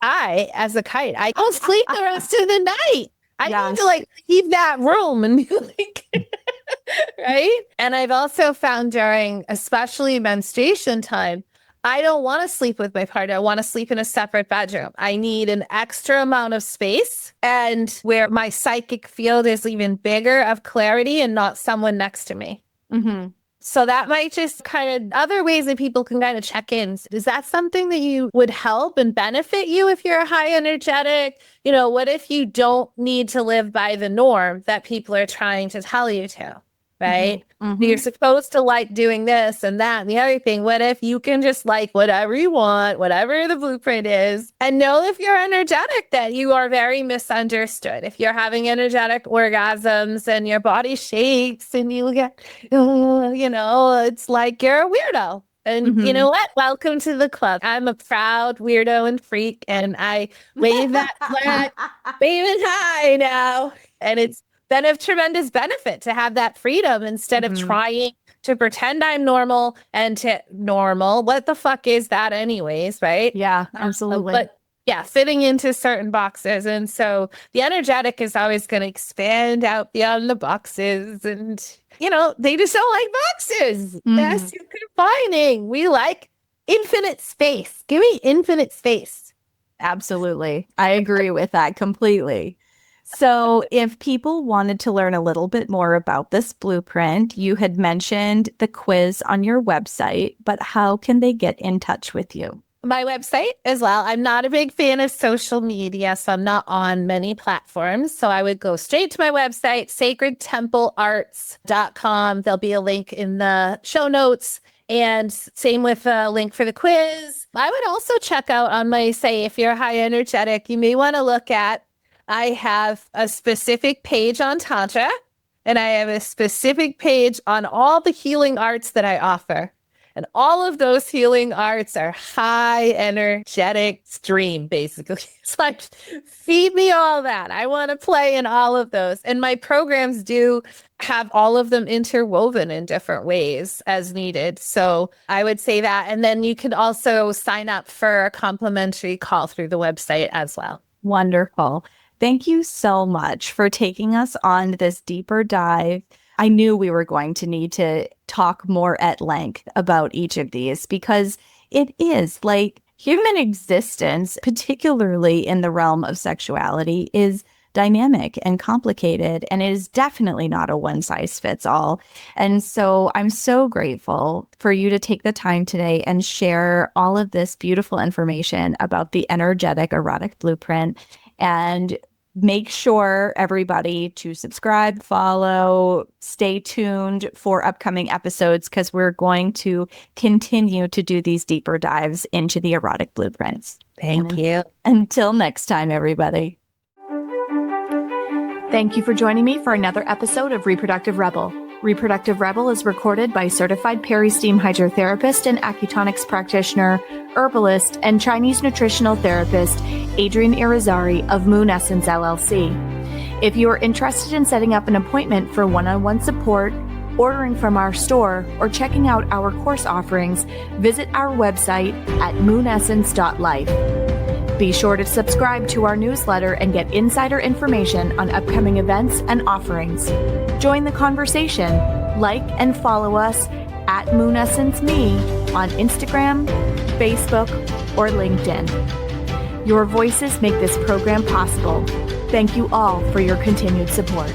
high as a kite. I don't sleep the rest of the night. I need to like leave that room and be like, right? And I've also found during especially menstruation time, I don't want to sleep with my partner. I want to sleep in a separate bedroom. I need an extra amount of space, and where my psychic field is even bigger of clarity and not someone next to me. So that might just kind of other ways that people can kind of check in. Is that something that you would help and benefit you if you're a high energetic? What if you don't need to live by the norm that people are trying to tell you to, right? You're supposed to like doing this and that and the other thing. What if you can just like whatever you want, whatever the blueprint is, and know if you're energetic that you are very misunderstood. If you're having energetic orgasms and your body shakes and you get, it's like you're a weirdo. And you know what? Welcome to the club. I'm a proud weirdo and freak, and I wave that flag, waving high now. And it's been of tremendous benefit to have that freedom instead of trying to pretend I'm normal and to normal. What the fuck is that anyways, right? Yeah, absolutely. But yeah, fitting into certain boxes. And so the energetic is always going to expand out beyond the boxes. And, they just don't like boxes. That's too confining. We like infinite space. Give me infinite space. Absolutely. I agree with that completely. So if people wanted to learn a little bit more about this blueprint, you had mentioned the quiz on your website, but how can they get in touch with you? My website as well. I'm not a big fan of social media, so I'm not on many platforms. So I would go straight to my website, sacredtemplearts.com. There'll be a link in the show notes. And same with a link for the quiz. I would also check out on my site, if you're high energetic, you may want to look at, I have a specific page on Tantra, and I have a specific page on all the healing arts that I offer. And all of those healing arts are high energetic stream, basically. It's like, feed me all that. I want to play in all of those. And my programs do have all of them interwoven in different ways as needed. So I would say that. And then you can also sign up for a complimentary call through the website as well. Wonderful. Thank you so much for taking us on this deeper dive. I knew we were going to need to talk more at length about each of these because it is like human existence, particularly in the realm of sexuality, is dynamic and complicated, and it is definitely not a one-size-fits-all. And so I'm so grateful for you to take the time today and share all of this beautiful information about the energetic erotic blueprint. And make sure everybody to subscribe, follow, stay tuned for upcoming episodes because we're going to continue to do these deeper dives into the erotic blueprints. Thank you. Until next time, everybody. Thank you for joining me for another episode of Reproductive Rebel. Reproductive Rebel is recorded by certified peri-steam hydrotherapist and acutonics practitioner, herbalist, and Chinese nutritional therapist, Adrienne Irizzary of Moon Essence LLC. If you are interested in setting up an appointment for one-on-one support, ordering from our store, or checking out our course offerings, visit our website at moonessence.life. Be sure to subscribe to our newsletter and get insider information on upcoming events and offerings. Join the conversation. Like and follow us at MoonEssenceMe on Instagram, Facebook, or LinkedIn. Your voices make this program possible. Thank you all for your continued support.